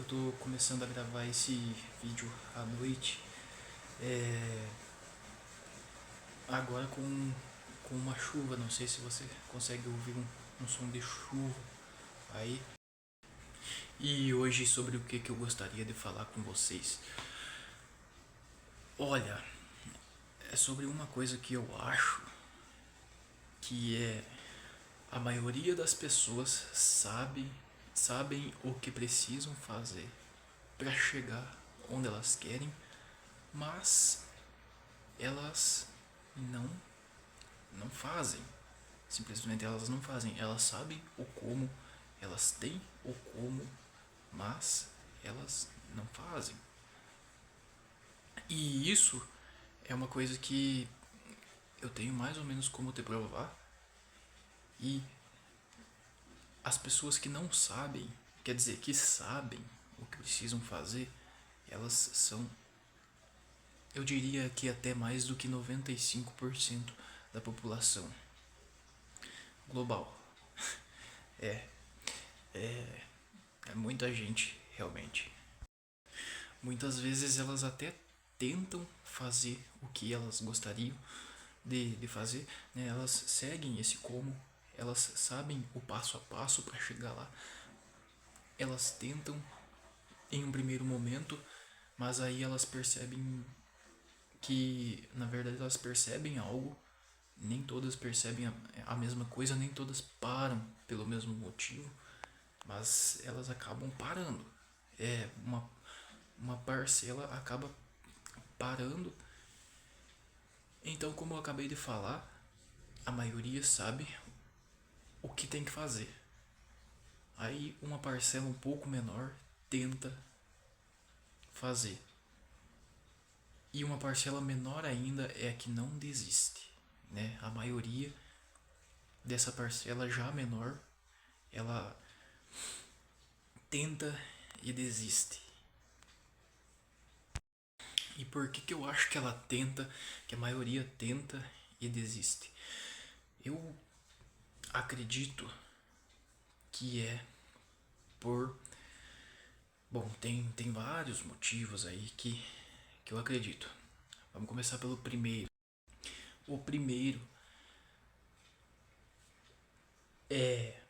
tô começando a gravar esse vídeo à noite, agora com uma chuva. Não sei se você consegue ouvir um som de chuva aí. E hoje sobre o que eu gostaria de falar com vocês. Olha, é sobre uma coisa que eu acho que é a maioria das pessoas sabem o que precisam fazer para chegar onde elas querem, mas elas não não fazem. Simplesmente elas não fazem. Elas sabem o como, elas têm o como, mas elas não fazem. E isso é uma coisa que eu tenho mais ou menos como te provar. E as pessoas que não sabem, quer dizer, que sabem o que precisam fazer, elas são, eu diria que até mais do que 95% da população global. É, é muita gente, realmente. Muitas vezes elas até tentam fazer o que elas gostariam de fazer, né? Elas seguem esse como, elas sabem o passo a passo para chegar lá. Elas tentam em um primeiro momento, mas aí elas percebem que, na verdade, elas percebem algo. Nem todas percebem a mesma coisa, nem todas param pelo mesmo motivo, mas elas acabam parando. É uma parcela acaba parando. Então, como eu acabei de falar, a maioria sabe o que tem que fazer. Aí uma parcela um pouco menor tenta fazer. E uma parcela menor ainda é a que não desiste, né? A maioria dessa parcela já menor, ela tenta e desiste. E por que eu acho que ela tenta, que a maioria tenta e desiste? Eu acredito que é por... Bom, tem vários motivos aí que eu acredito. Vamos começar pelo primeiro. O primeiro é...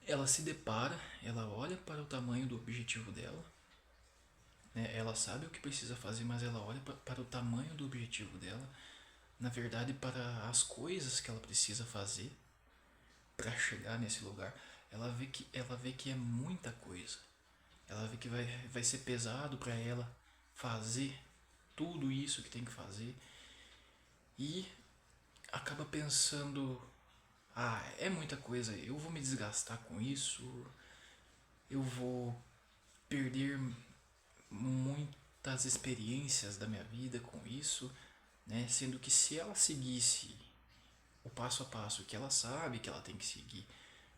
Ela se depara, ela olha para o tamanho do objetivo dela, né? Ela sabe o que precisa fazer, mas ela olha para o tamanho do objetivo dela, na verdade, para as coisas que ela precisa fazer para chegar nesse lugar. Ela vê que é muita coisa. Ela vê que vai ser pesado para ela fazer tudo isso que tem que fazer e acaba pensando: ah, é muita coisa, eu vou me desgastar com isso, eu vou perder muitas experiências da minha vida com isso, né? Sendo que se ela seguisse o passo a passo que ela sabe que ela tem que seguir,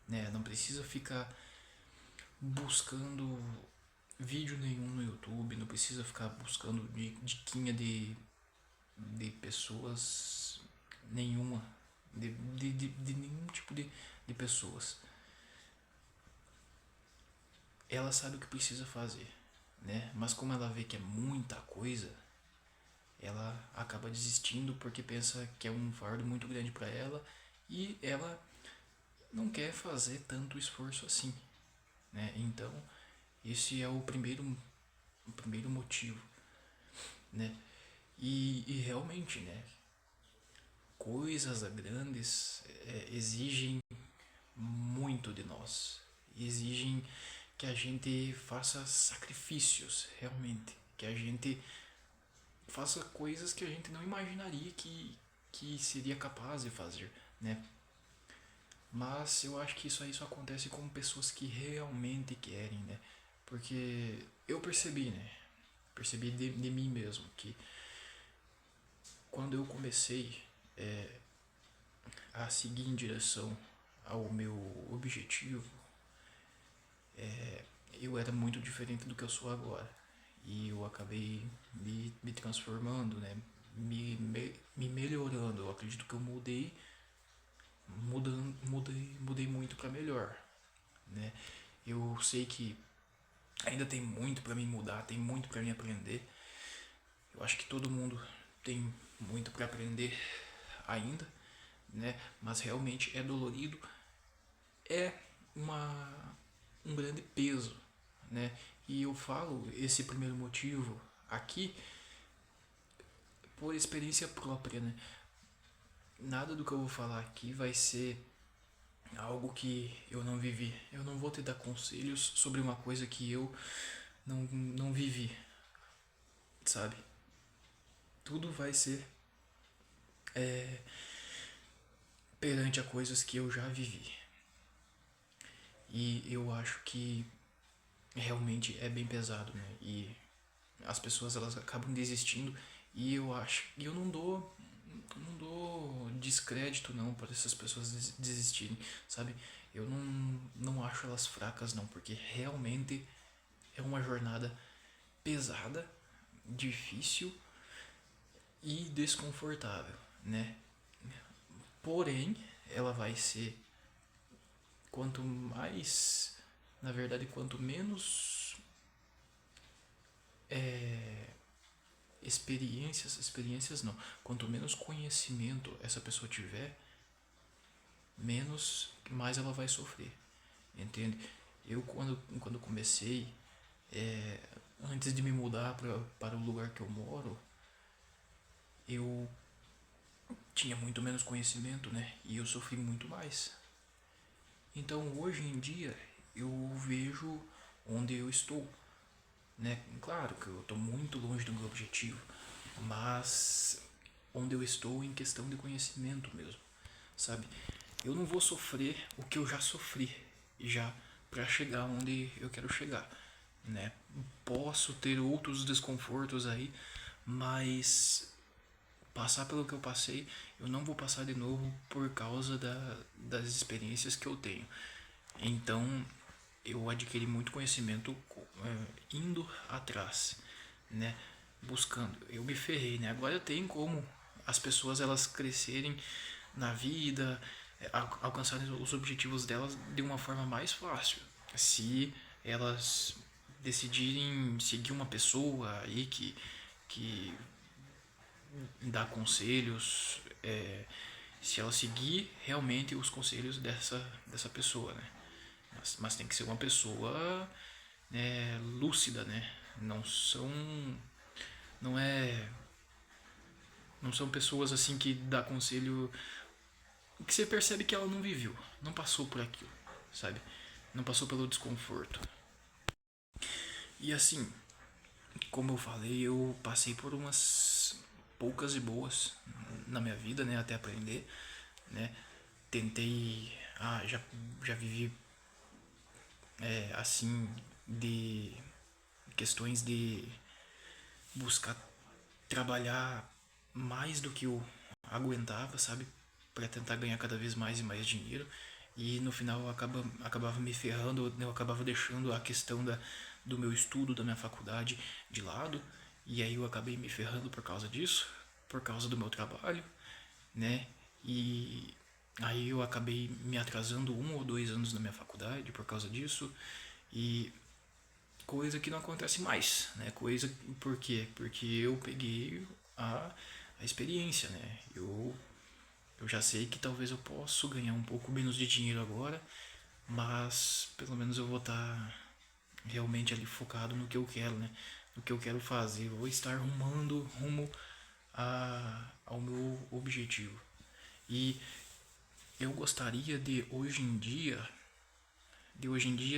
né? Não precisa ficar buscando vídeo nenhum no YouTube, não precisa ficar buscando diquinha de pessoas nenhuma, de nenhum tipo de pessoas. Ela sabe o que precisa fazer, né? Mas como ela vê que é muita coisa, ela acaba desistindo porque pensa que é um fardo muito grande para ela e ela não quer fazer tanto esforço assim, né? Então, esse é o primeiro motivo, né? E realmente, né? Coisas grandes exigem muito de nós, exigem que a gente faça sacrifícios, realmente, que a gente faça coisas que a gente não imaginaria que seria capaz de fazer, né? Mas eu acho que isso aí só acontece com pessoas que realmente querem, né? Porque eu percebi, né? Percebi de mim mesmo que quando eu comecei a seguir em direção ao meu objetivo, eu era muito diferente do que eu sou agora. E eu acabei me transformando, né? Me melhorando. Eu acredito que eu mudei muito para melhor, né? Eu sei que Ainda tem muito para mim mudar, tem muito para mim aprender. Eu acho que todo mundo tem muito para aprender ainda, né? Mas realmente é dolorido, é uma um grande peso, né? E eu falo esse primeiro motivo aqui por experiência própria, né? Nada do que eu vou falar aqui vai ser algo que eu não vivi. Eu não vou te dar conselhos sobre uma coisa que eu não vivi, sabe? Tudo vai ser perante a coisas que eu já vivi. E eu acho que realmente é bem pesado, né? E as pessoas elas acabam desistindo e eu não dou descrédito não para essas pessoas desistirem, sabe? Eu não acho elas fracas não, porque realmente é uma jornada pesada, difícil e desconfortável, né? Porém, ela vai ser quanto mais, na verdade, quanto menos experiências não, quanto menos conhecimento essa pessoa tiver, menos mais ela vai sofrer, entende? Eu quando comecei, antes de me mudar para o lugar que eu moro, eu tinha muito menos conhecimento, né? E eu sofri muito mais. Então hoje em dia eu vejo onde eu estou, né? Claro que eu estou muito longe do meu objetivo, mas onde eu estou em questão de conhecimento mesmo, sabe? Eu não vou sofrer o que eu já sofri já para chegar onde eu quero chegar, né? Posso ter outros desconfortos aí, mas passar pelo que eu passei, eu não vou passar de novo por causa das experiências que eu tenho. Então, eu adquiri muito conhecimento indo atrás, né? Buscando. Eu me ferrei, né? Agora eu tenho como as pessoas elas crescerem na vida, alcançarem os objetivos delas de uma forma mais fácil. Se elas decidirem seguir uma pessoa aí que dá conselhos, se ela seguir realmente os conselhos dessa pessoa, né? Mas tem que ser uma pessoa lúcida, né? Não é, não são pessoas assim que dá conselho que você percebe que ela não viveu, não passou por aquilo, sabe? Não passou pelo desconforto. E assim, como eu falei, eu passei por umas poucas e boas na minha vida, né, até aprender, né? Tentei, já vivi assim de questões de buscar trabalhar mais do que eu aguentava, sabe? Para tentar ganhar cada vez mais e mais dinheiro. E no final eu acabava me ferrando, eu acabava deixando a questão do meu estudo, da minha faculdade de lado. E aí eu acabei me ferrando por causa disso, por causa do meu trabalho, né? E aí eu acabei me atrasando 1 ou 2 anos na minha faculdade por causa disso. E coisa que não acontece mais, né? Coisa por quê? Porque eu peguei a experiência, né? Eu já sei que talvez eu possa ganhar um pouco menos de dinheiro agora, mas pelo menos eu vou estar realmente ali focado no que eu quero, né? No que eu quero fazer. Eu vou estar rumando rumo ao meu objetivo. E eu gostaria de hoje em dia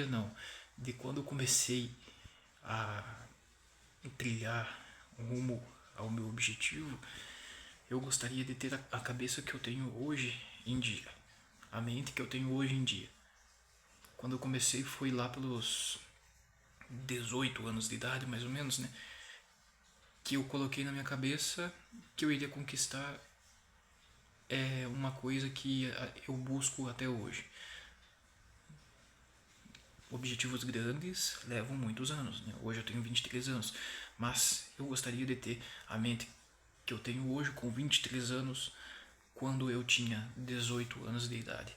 não, de quando eu comecei a trilhar rumo ao meu objetivo, eu gostaria de ter a cabeça que eu tenho hoje em dia, a mente que eu tenho hoje em dia. Quando eu comecei foi lá pelos 18 anos de idade, mais ou menos, né? Que eu coloquei na minha cabeça que eu iria conquistar uma coisa que eu busco até hoje. Objetivos grandes levam muitos anos, né? Hoje eu tenho 23 anos, mas eu gostaria de ter a mente que eu tenho hoje com 23 anos quando eu tinha 18 anos de idade.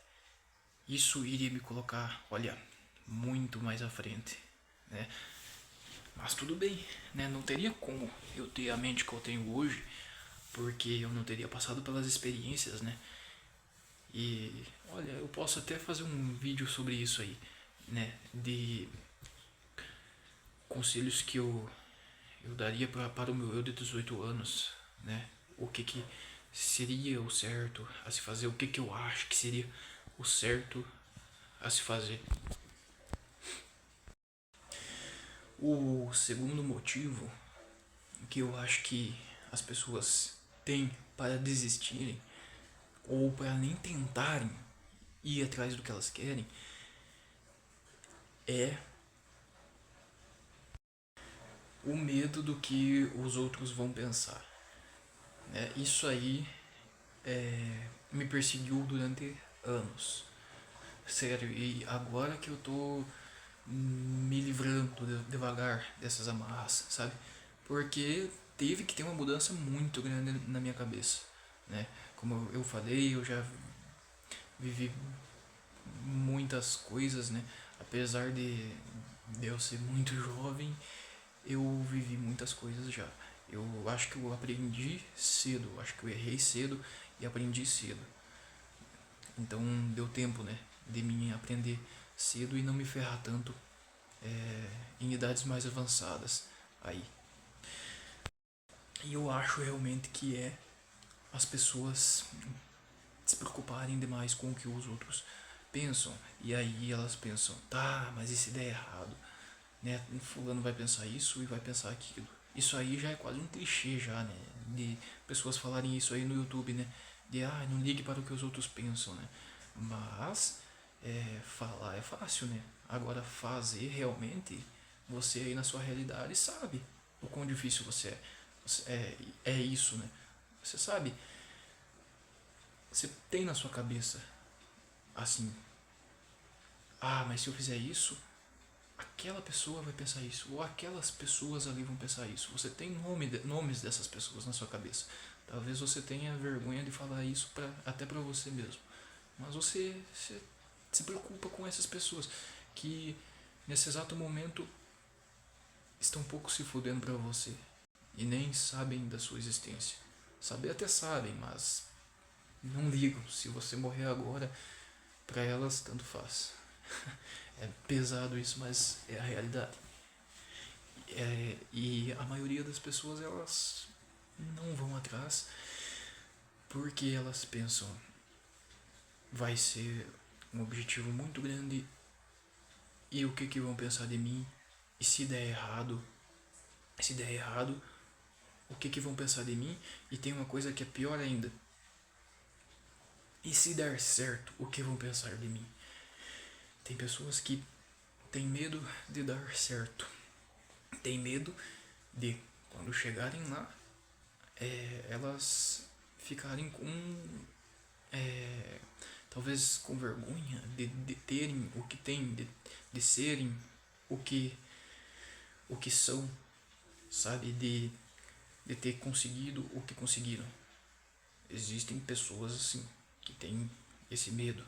Isso iria me colocar, olha, muito mais à frente, né? Mas tudo bem, né? Não teria como eu ter a mente que eu tenho hoje, porque eu não teria passado pelas experiências, né? E olha, eu posso até fazer um vídeo sobre isso aí, né? De conselhos que eu daria para o meu eu de 18 anos, né? O que seria o certo a se fazer, o que eu acho que seria o certo a se fazer. O segundo motivo que eu acho que as pessoas têm para desistirem ou para nem tentarem ir atrás do que elas querem é o medo do que os outros vão pensar, né? Isso aí me perseguiu durante anos, sério, e agora que eu tô me livrando devagar dessas amarras, sabe? Porque teve que ter uma mudança muito grande na minha cabeça, né? Como eu falei, eu já vivi muitas coisas, né? Apesar de eu ser muito jovem, eu vivi muitas coisas já. Eu acho que eu aprendi cedo, acho que eu errei cedo e aprendi cedo. Então deu tempo, né, de mim aprender cedo e não me ferrar tanto em idades mais avançadas aí. E eu acho realmente que é as pessoas se preocuparem demais com o que os outros pensam. E aí elas pensam, tá, mas e se der errado? Né? Fulano vai pensar isso e vai pensar aquilo. Isso aí já é quase um clichê já, né? De pessoas falarem isso aí no YouTube, né? De não ligue para o que os outros pensam, né? Mas falar é fácil, né? Agora fazer realmente, você aí na sua realidade sabe o quão difícil você é. É isso, né? Você sabe, você tem na sua cabeça assim, mas se eu fizer isso, aquela pessoa vai pensar isso, ou aquelas pessoas ali vão pensar isso. Você tem nomes dessas pessoas na sua cabeça. Talvez você tenha vergonha de falar isso até pra você mesmo. Mas você se preocupa com essas pessoas que nesse exato momento estão um pouco se fudendo pra você e nem sabem da sua existência. Saber até sabem, mas não ligam. Se você morrer agora, pra elas tanto faz. É pesado isso, mas é a realidade. E a maioria das pessoas elas não vão atrás porque elas pensam vai ser um objetivo muito grande e o que vão pensar de mim, e se der errado, o que vão pensar de mim, e tem uma coisa que é pior ainda, e se der certo, o que vão pensar de mim. Tem pessoas que têm medo de dar certo, tem medo de quando chegarem lá elas ficarem com talvez com vergonha de terem o que têm, de serem o que o que são, sabe, de ter conseguido o que conseguiram. Existem pessoas assim que têm esse medo,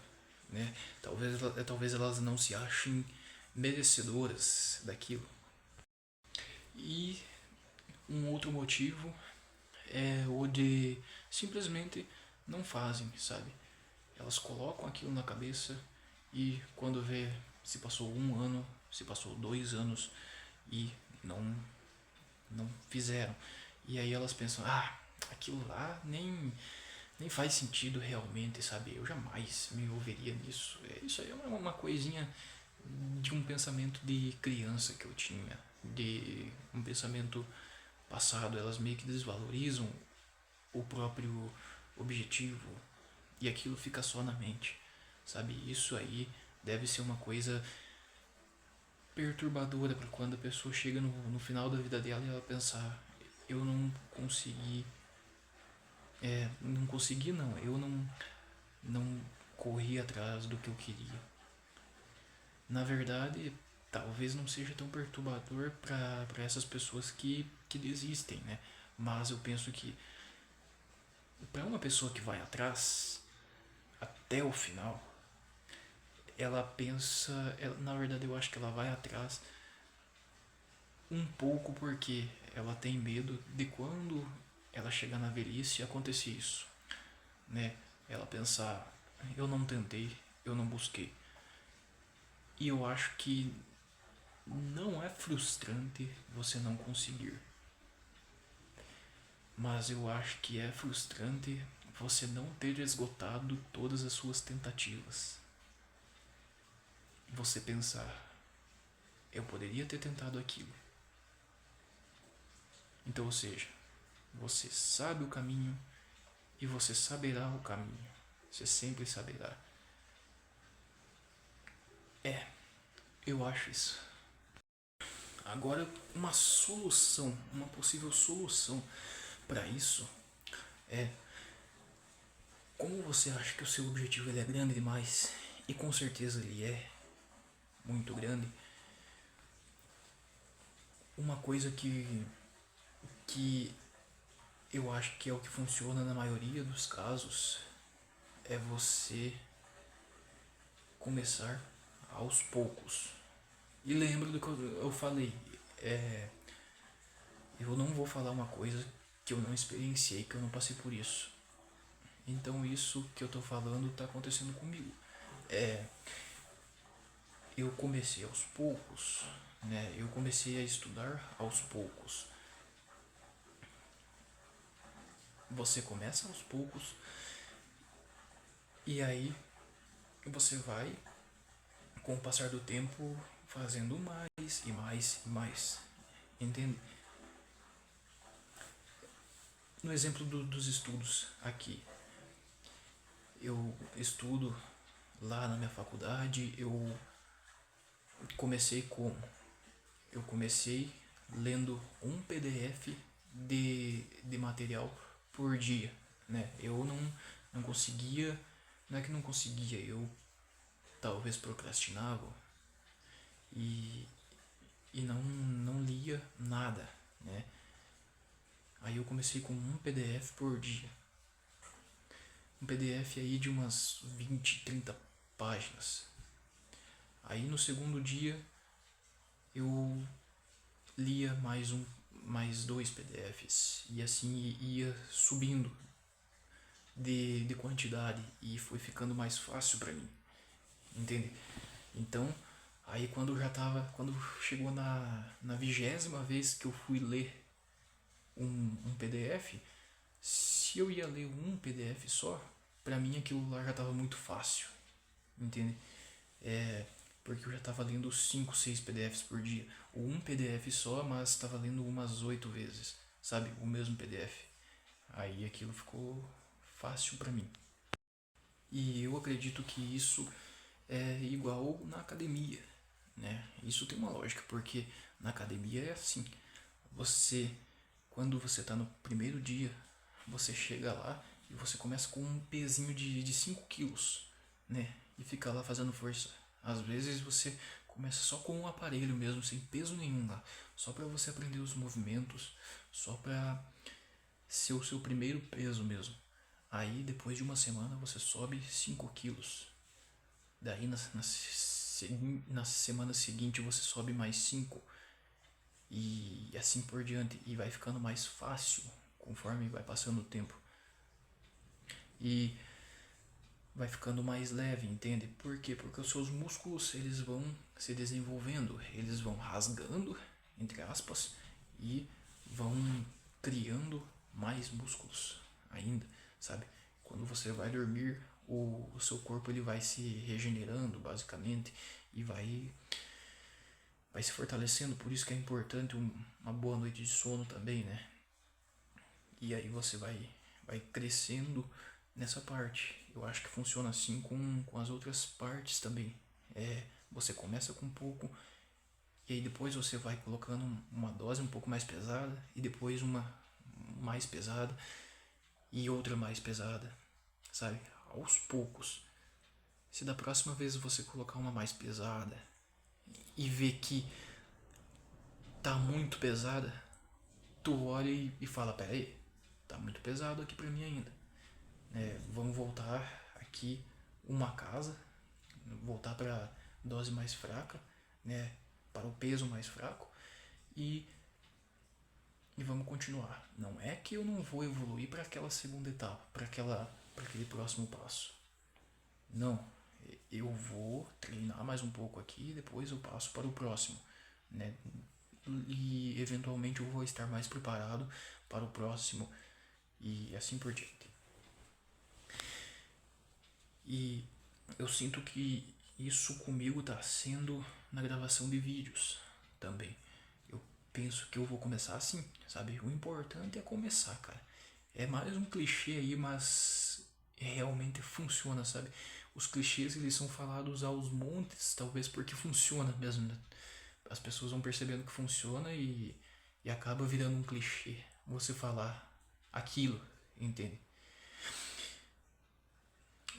né? Talvez elas não se achem merecedoras daquilo. E um outro motivo é o de simplesmente não fazem, sabe? Elas colocam aquilo na cabeça e quando vê, se passou um ano, se passou 2 anos e não, não fizeram. E aí elas pensam, aquilo lá nem faz sentido realmente, sabe? Eu jamais me envolveria nisso. Isso aí é uma coisinha de um pensamento de criança que eu tinha, de um pensamento passado. Elas meio que desvalorizam o próprio objetivo e aquilo fica só na mente, sabe? Isso aí deve ser uma coisa perturbadora para quando a pessoa chega no final da vida dela e ela pensar, eu não consegui, não, eu não corri atrás do que eu queria. Na verdade, talvez não seja tão perturbador para essas pessoas que desistem, né? Mas eu penso que para uma pessoa que vai atrás até o final, ela pensa, na verdade eu acho que ela vai atrás Um pouco porque ela tem medo de quando ela chegar na velhice acontecer isso, né? Ela pensar, eu não tentei, eu não busquei. E eu acho que não é frustrante você não conseguir, mas eu acho que é frustrante você não ter esgotado todas as suas tentativas. Você pensar, eu poderia ter tentado aquilo. Então, ou seja, você sabe o caminho e você saberá o caminho. Você sempre saberá. É, eu acho isso. Agora, uma solução, uma possível solução para isso é como você acha que o seu objetivo ele é grande demais, e com certeza ele é muito grande. Uma coisa que eu acho que é o que funciona na maioria dos casos é você começar aos poucos. E lembra do que eu falei, é, eu não vou falar uma coisa que eu não experienciei, que eu não passei por isso. Então isso que eu tô falando tá acontecendo comigo. É, eu comecei aos poucos, né? Eu comecei a estudar aos poucos. Você começa aos poucos e aí você vai, com o passar do tempo, fazendo mais e mais e mais. Entende? No exemplo dos estudos aqui, eu estudo lá na minha faculdade, eu comecei como? Eu comecei lendo um PDF de material por dia, né? Eu não conseguia, não é que não conseguia, eu talvez procrastinava e, e não lia nada, né? Aí eu comecei com um PDF por dia. Um PDF aí de umas 20, 30 páginas. Aí no segundo dia eu lia mais dois PDFs e assim ia subindo de quantidade e foi ficando mais fácil para mim, entende? Então, aí quando chegou na 20ª vez que eu fui ler um PDF, se eu ia ler um PDF só, pra mim aquilo lá já tava muito fácil, entende? É, porque eu já tava lendo 5, 6 PDFs por dia. Ou um PDF só, mas tava lendo umas 8 vezes, sabe? O mesmo PDF. Aí aquilo ficou fácil pra mim. E eu acredito que isso é igual na academia, né? Isso tem uma lógica, porque na academia é assim. Você, quando você tá no primeiro dia, você chega lá e você começa com um pezinho de 5 quilos, né? E fica lá fazendo força. Às vezes você começa só com um aparelho mesmo, sem peso nenhum lá, só para você aprender os movimentos, só para ser o seu primeiro peso mesmo. Aí depois de uma semana você sobe 5 quilos. Daí na semana seguinte você sobe mais 5 e assim por diante. E vai ficando mais fácil conforme vai passando o tempo. E vai ficando mais leve, entende? Por quê? Porque os seus músculos eles vão se desenvolvendo, eles vão rasgando, entre aspas, e vão criando mais músculos ainda, sabe? Quando você vai dormir, o seu corpo ele vai se regenerando basicamente e vai se fortalecendo, por isso que é importante uma boa noite de sono também, né? E aí você vai crescendo nessa parte. Eu acho que funciona assim com as outras partes também. Você começa com pouco e aí depois você vai colocando uma dose um pouco mais pesada e depois uma mais pesada e outra mais pesada, sabe? Aos poucos. Se da próxima vez você colocar uma mais pesada e ver que tá muito pesada, tu olha e fala, pera aí, tá muito pesado aqui pra mim ainda. Vamos voltar aqui uma casa, voltar para dose mais fraca, né, para o peso mais fraco e vamos continuar. Não é que eu não vou evoluir para aquela segunda etapa, para aquele próximo passo. Não, eu vou treinar mais um pouco aqui, depois eu passo para o próximo, né? E eventualmente eu vou estar mais preparado para o próximo e assim por diante. E eu sinto que isso comigo está sendo na gravação de vídeos também. Eu penso que eu vou começar assim, sabe? O importante é começar, cara. É mais um clichê aí, mas realmente funciona, sabe? Os clichês eles são falados aos montes, talvez porque funciona mesmo, né? As pessoas vão percebendo que funciona e acaba virando um clichê você falar aquilo, entende?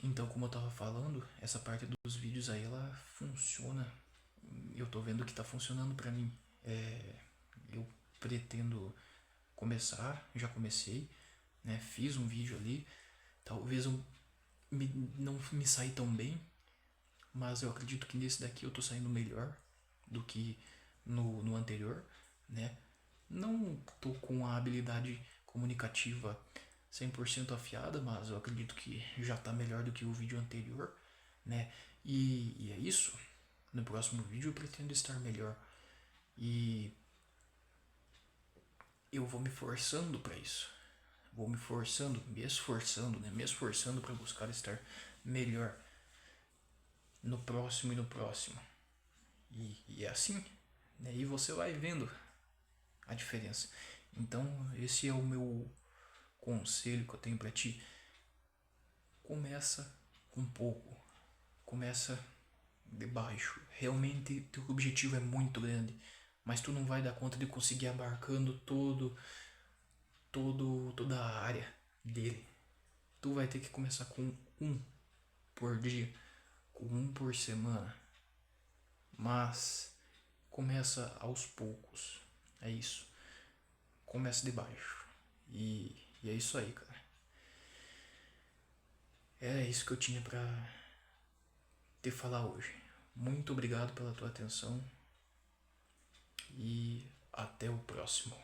Então, como eu tava falando, essa parte dos vídeos aí, ela funciona. Eu tô vendo que tá funcionando pra mim. Eu pretendo começar, já comecei, né? Fiz um vídeo ali. Talvez eu não me saí tão bem, mas eu acredito que nesse daqui eu tô saindo melhor do que no anterior, né? Não tô com a habilidade comunicativa 100% afiada, mas eu acredito que já tá melhor do que o vídeo anterior, né? E é isso. No próximo vídeo eu pretendo estar melhor e eu vou me forçando para isso. Vou me forçando, me esforçando, né? Me esforçando para buscar estar melhor no próximo e no próximo. E é assim, né? E você vai vendo a diferença. Então, esse é o meu conselho que eu tenho para ti. Começa com pouco, começa de baixo. Realmente teu objetivo é muito grande, mas tu não vai dar conta de conseguir abarcando toda a área dele. Tu vai ter que começar com um por dia, com um por semana, mas começa aos poucos. É isso. Começa de baixo. E é isso aí, cara. Era isso que eu tinha pra te falar hoje. Muito obrigado pela tua atenção e até o próximo.